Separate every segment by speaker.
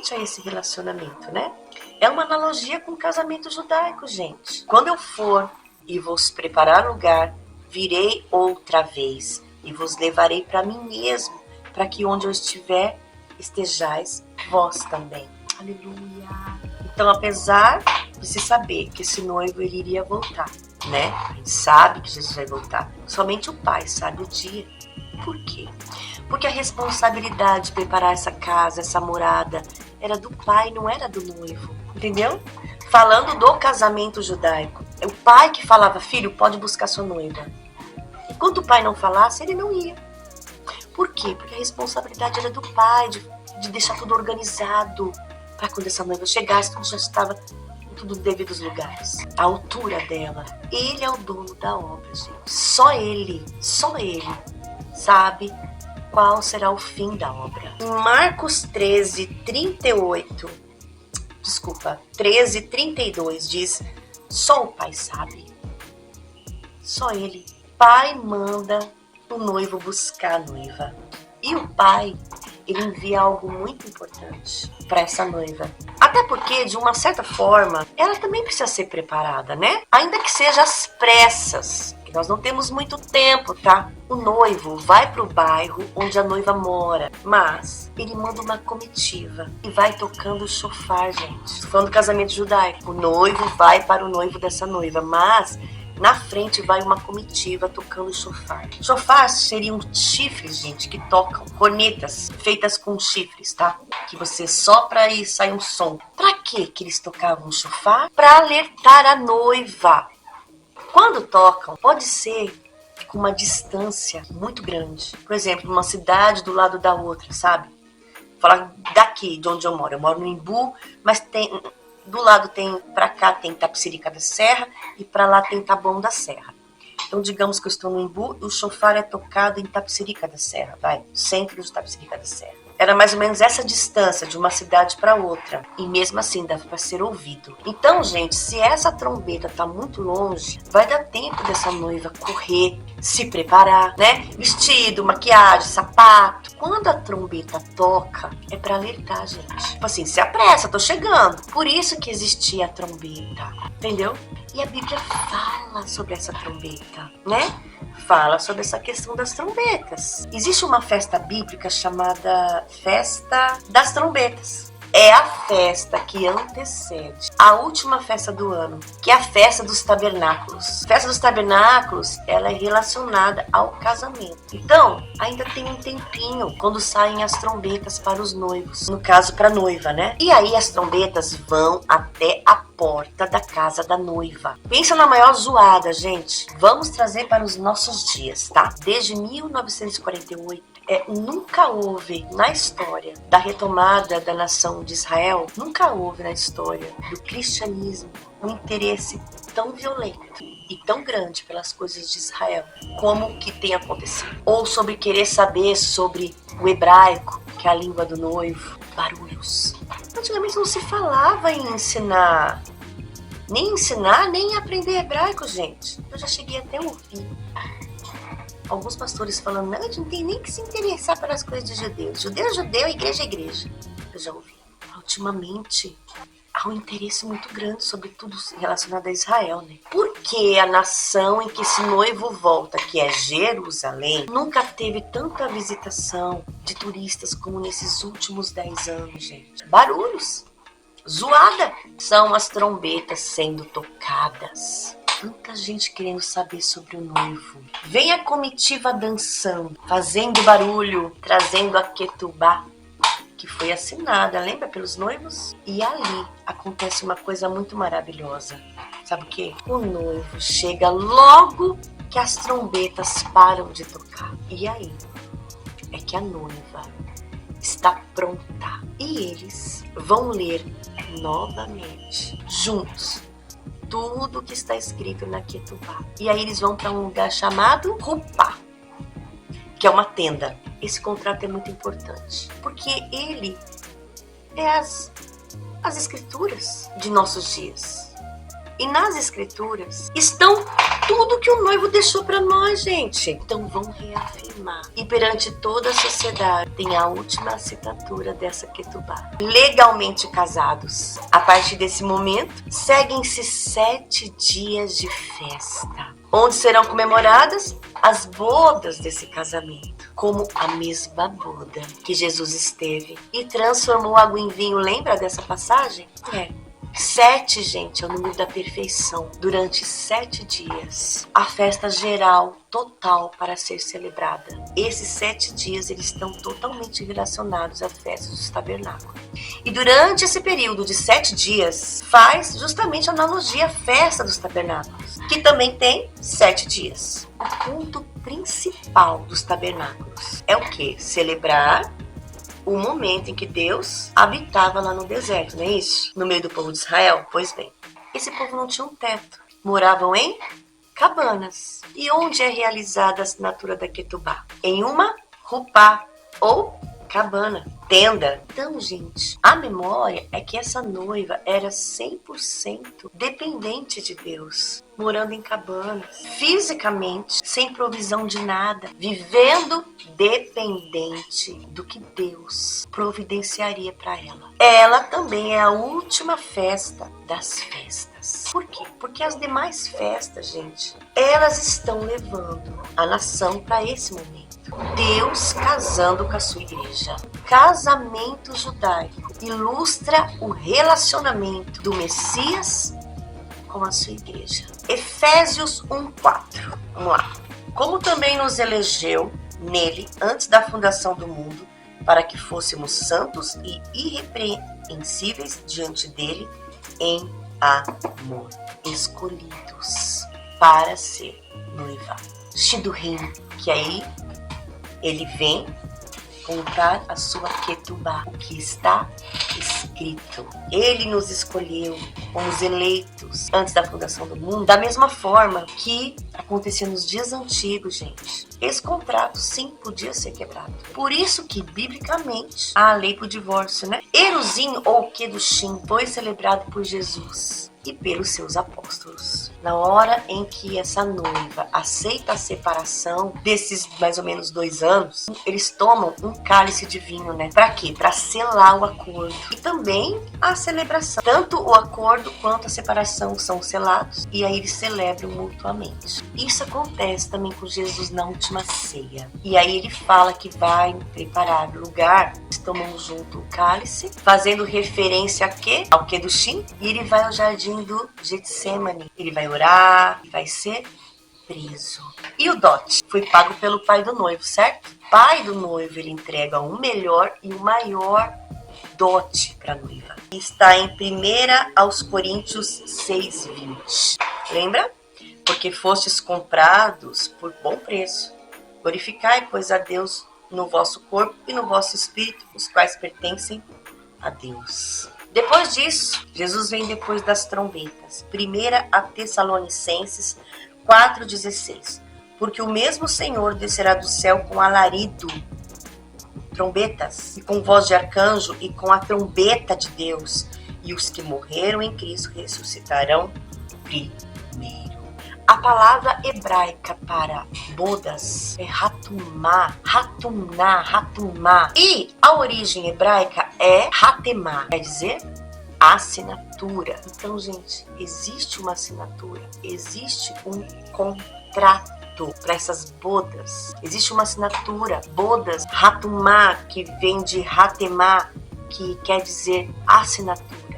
Speaker 1: semelhante a esse relacionamento, né? É uma analogia com o casamento judaico, gente. Quando eu for e vos preparar lugar, virei outra vez e vos levarei para mim mesmo, para que onde eu estiver, estejais vós também. Aleluia! Então, apesar de se saber que esse noivo ele iria voltar, né? A gente sabe que Jesus vai voltar. Somente o Pai sabe o dia. Por quê? Porque a responsabilidade de preparar essa casa, essa morada, era do pai, não era do noivo. Entendeu? Falando do casamento judaico. É o pai que falava, filho, pode buscar sua noiva. Enquanto o pai não falasse, ele não ia. Por quê? Porque a responsabilidade era do pai, de deixar tudo organizado. Para quando essa noiva chegasse, tudo já estava em tudo devidos lugares. A altura dela. Ele é o dono da obra, gente. Só ele sabe qual será o fim da obra. Em Marcos 13:32 diz, só o pai sabe. Só ele. Pai manda o noivo buscar a noiva. E o pai, ele envia algo muito importante para essa noiva. Até porque, de uma certa forma, ela também precisa ser preparada, né? Ainda que seja às pressas. Nós não temos muito tempo, tá? O noivo vai pro bairro onde a noiva mora, mas ele manda uma comitiva e vai tocando o chofar, gente. Tô falando do casamento judaico. O noivo vai para o noivo dessa noiva, mas na frente vai uma comitiva tocando chofar. Chofar seriam chifres, gente, que tocam, cornetas feitas com chifres, tá? Que você sopra e sai um som. Pra que eles tocavam chofar? Pra alertar a noiva. Quando tocam, pode ser com uma distância muito grande. Por exemplo, uma cidade do lado da outra, sabe? Vou falar daqui, de onde eu moro no Imbu, mas do lado pra cá tem Itapecerica da Serra e pra lá tem Taboão da Serra. Então, digamos que eu estou no Imbu e o chofar é tocado em Itapecerica da Serra, centro de Itapecerica da Serra. Era mais ou menos essa distância de uma cidade para outra. E mesmo assim dava para ser ouvido. Então, gente, se essa trombeta tá muito longe, vai dar tempo dessa noiva correr, se preparar, né? Vestido, maquiagem, sapato. Quando a trombeta toca, é para alertar, gente. Tipo assim, se apressa, tô chegando. Por isso que existia a trombeta, entendeu? E a Bíblia fala sobre essa trombeta, né? Fala sobre essa questão das trombetas. Existe uma festa bíblica chamada Festa das Trombetas. É a festa que antecede a última festa do ano, que é a Festa dos Tabernáculos. A Festa dos Tabernáculos, ela é relacionada ao casamento. Então, ainda tem um tempinho quando saem as trombetas para os noivos. No caso, para a noiva, né? E aí as trombetas vão até a porta da casa da noiva. Pensa na maior zoada, gente. Vamos trazer para os nossos dias, tá? Desde 1948, nunca houve na história da retomada da nação de Israel, nunca houve na história do cristianismo um interesse tão violento e tão grande pelas coisas de Israel como o que tem acontecido. Ou sobre querer saber sobre o hebraico, que é a língua do noivo, barulhos. Antigamente não se falava em ensinar, nem aprender hebraico, gente. Eu já cheguei até a ouvir alguns pastores falando, não, a gente não tem nem que se interessar pelas coisas de judeus. Judeu é judeu, igreja é igreja. Eu já ouvi. Ultimamente, há um interesse muito grande sobre tudo relacionado a Israel, né? Porque a nação em que esse noivo volta, que é Jerusalém, nunca teve tanta visitação de turistas como nesses últimos 10 anos, gente. Barulhos, zoada, são as trombetas sendo tocadas. Tanta gente querendo saber sobre o noivo. Vem a comitiva dançando, fazendo barulho, trazendo a Ketubá, que foi assinada, lembra, pelos noivos? E ali acontece uma coisa muito maravilhosa. Sabe o quê? O noivo chega logo que as trombetas param de tocar. E aí é que a noiva está pronta. E eles vão ler novamente, juntos, tudo que está escrito na Ketubá. E aí eles vão para um lugar chamado Rupá, que é uma tenda. Esse contrato é muito importante, porque ele é as escrituras de nossos dias. E nas escrituras estão tudo que o noivo deixou para nós, gente. Então vão reafirmar. E perante toda a sociedade tem a última assinatura dessa ketubá. Legalmente casados. A partir desse momento, seguem-se 7 dias de festa, onde serão comemoradas as bodas desse casamento, como a mesma boda que Jesus esteve e transformou água em vinho. Lembra dessa passagem? 7, gente, é o número da perfeição. Durante 7 dias, a festa geral, total, para ser celebrada. Esses 7 dias, eles estão totalmente relacionados à festa dos tabernáculos. E durante esse período de 7 dias, faz justamente analogia à festa dos tabernáculos, que também tem 7 dias. O ponto principal dos tabernáculos é o quê? Celebrar o momento em que Deus habitava lá no deserto, não é isso? No meio do povo de Israel? Pois bem, esse povo não tinha um teto. Moravam em cabanas. E onde é realizada a assinatura da ketubá? Em uma rupá, ou cabana, tenda. Então, gente, a memória é que essa noiva era 100% dependente de Deus, morando em cabanas, fisicamente, sem provisão de nada, vivendo dependente do que Deus providenciaria para ela. Ela também é a última festa das festas. Por quê? Porque as demais festas, gente, elas estão levando a nação para esse momento. Deus casando com a sua igreja. Casamento judaico ilustra o relacionamento do Messias com a sua igreja. Efésios 1:4. Vamos lá. Como também nos elegeu nele antes da fundação do mundo, para que fôssemos santos e irrepreensíveis diante dele em amor, escolhidos para ser noivado. Shidurim, que aí ele vem contar a sua ketubá, o que está escrito. Ele nos escolheu como os eleitos antes da fundação do mundo, da mesma forma que acontecia nos dias antigos, gente. Esse contrato, sim, podia ser quebrado. Por isso que, biblicamente, há a lei pro divórcio, né? Eruzim ou Kedushim foi celebrado por Jesus e pelos seus apóstolos. Na hora em que essa noiva aceita a separação desses mais ou menos 2 anos, eles tomam um cálice de vinho, né? Pra quê? Pra selar o acordo. E também a celebração. Tanto o acordo quanto a separação são selados e aí eles celebram mutuamente. Isso acontece também com Jesus na última ceia. E aí ele fala que vai preparar lugar, eles tomam junto o cálice, fazendo referência a quê? Ao Kedushim, e ele vai ao jardim do Getsemane. Ele vai orar, vai ser preso. E o dote foi pago pelo pai do noivo, certo? O pai do noivo, ele entrega o melhor e o maior dote para a noiva. Está em 1 aos Coríntios 6:20. Lembra? Porque fostes comprados por bom preço. Glorificai, pois, a Deus no vosso corpo e no vosso espírito, os quais pertencem a Deus. Depois disso, Jesus vem depois das trombetas. 1 a Tessalonicenses 4:16. Porque o mesmo Senhor descerá do céu com alarido, trombetas, e com voz de arcanjo, e com a trombeta de Deus. E os que morreram em Cristo ressuscitarão primeiro. A palavra hebraica para bodas é ratumá, ratumná, ratumá. E a origem hebraica é hatemá, quer dizer assinatura. Então, gente, existe uma assinatura, existe um contrato para essas bodas. Existe uma assinatura, bodas, ratumá, que vem de hatemá, que quer dizer assinatura.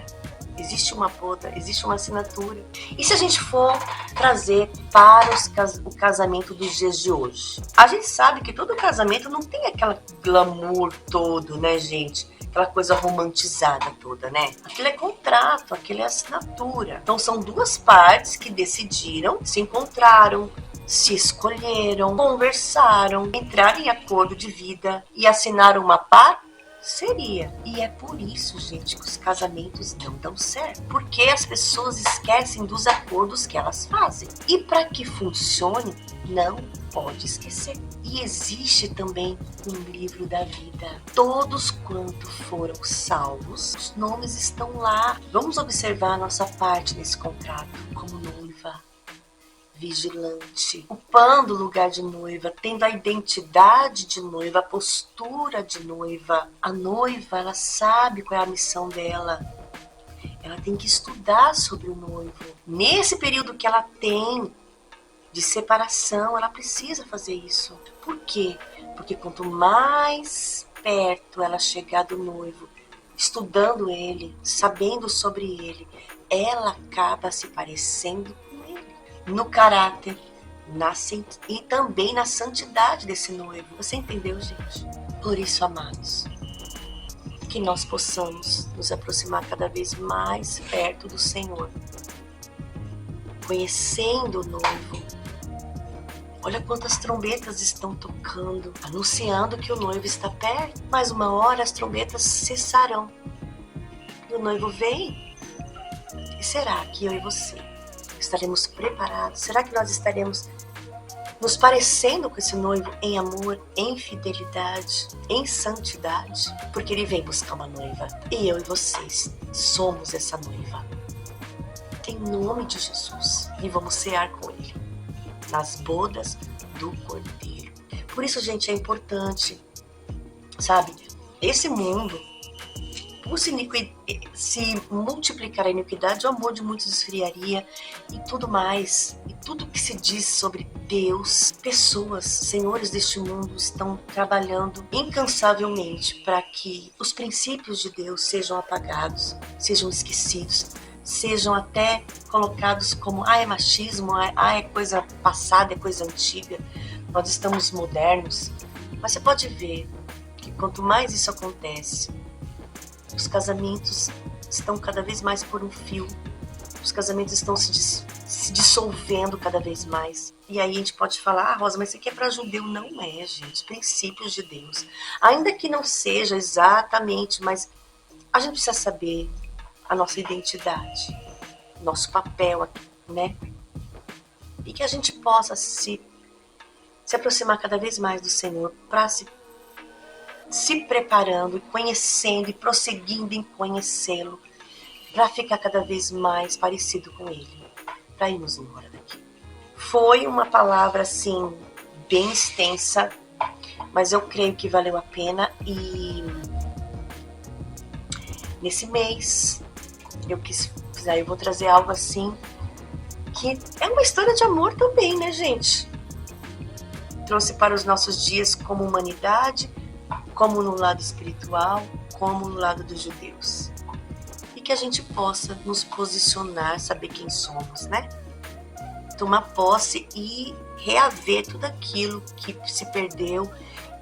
Speaker 1: Existe uma boda, existe uma assinatura. E se a gente for trazer para o casamento dos dias de hoje? A gente sabe que todo casamento não tem aquele glamour todo, né, gente? Aquela coisa romantizada toda, né? Aquilo é contrato, aquilo é assinatura. Então são 2 partes que decidiram, se encontraram, se escolheram, conversaram, entraram em acordo de vida e assinaram uma Seria. E é por isso, gente, que os casamentos não dão certo. Porque as pessoas esquecem dos acordos que elas fazem. E para que funcione, não pode esquecer. E existe também um livro da vida. Todos quanto foram salvos, os nomes estão lá. Vamos observar a nossa parte nesse contrato como noiva, vigilante, ocupando o lugar de noiva, tendo a identidade de noiva, a postura de noiva. A noiva, ela sabe qual é a missão dela. Ela tem que estudar sobre o noivo. Nesse período que ela tem de separação, ela precisa fazer isso. Por quê? Porque quanto mais perto ela chegar do noivo, estudando ele, sabendo sobre ele, ela acaba se parecendo com ele. No caráter, e também na santidade desse noivo. Você entendeu, gente? Por isso, amados, que nós possamos nos aproximar cada vez mais perto do Senhor, conhecendo o noivo. Olha quantas trombetas estão tocando, anunciando que o noivo está perto. Mais uma hora as trombetas cessarão. E o noivo vem. E será que eu e você estaremos preparados? Será que nós estaremos nos parecendo com esse noivo em amor, em fidelidade, em santidade? Porque ele vem buscar uma noiva. E eu e vocês somos essa noiva. Em nome de Jesus. E vamos cear com ele nas bodas do Cordeiro. Por isso, gente, é importante, sabe? Esse mundo, por se multiplicar a iniquidade, o amor de muitos esfriaria e tudo mais. E tudo que se diz sobre Deus, pessoas, senhores deste mundo estão trabalhando incansavelmente para que os princípios de Deus sejam apagados, sejam esquecidos, sejam até colocados como é machismo, é coisa passada, é coisa antiga, nós estamos modernos. Mas você pode ver que quanto mais isso acontece, os casamentos estão cada vez mais por um fio, os casamentos estão se dissolvendo cada vez mais. E aí a gente pode falar, Rosa, mas isso aqui é para judeu. Não é, gente, os princípios de Deus, ainda que não seja exatamente, mas a gente precisa saber a nossa identidade, nosso papel aqui, né? E que a gente possa se aproximar cada vez mais do Senhor para se preparando, conhecendo e prosseguindo em conhecê-lo, para ficar cada vez mais parecido com Ele, para irmos embora daqui. Foi uma palavra, assim, bem extensa, mas eu creio que valeu a pena. E nesse mês eu vou trazer algo assim, que é uma história de amor também, né, gente? Trouxe para os nossos dias como humanidade, como no lado espiritual, como no lado dos judeus. E que a gente possa nos posicionar, saber quem somos, né? Tomar posse e reaver tudo aquilo que se perdeu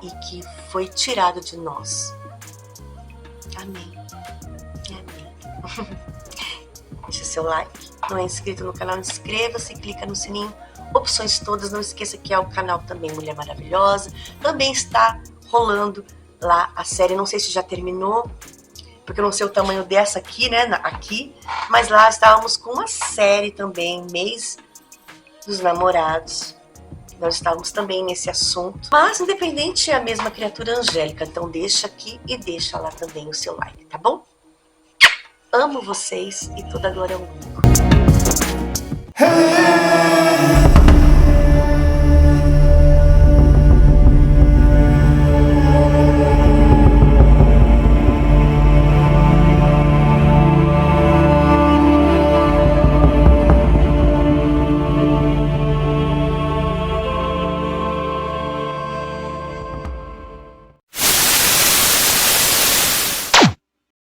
Speaker 1: e que foi tirado de nós. Amém. Amém. Deixa seu like. Não é inscrito no canal, inscreva-se, clica no sininho. Opções todas, não esqueça que é o canal também Mulher Maravilhosa. Também está rolando lá a série, não sei se já terminou, porque eu não sei o tamanho dessa aqui, né, aqui, mas lá estávamos com uma série também, Mês dos Namorados. Nós estávamos também nesse assunto. Mas, independente, é a mesma criatura angélica, então deixa aqui e deixa lá também o seu like, tá bom? Amo vocês e toda a glória ao único.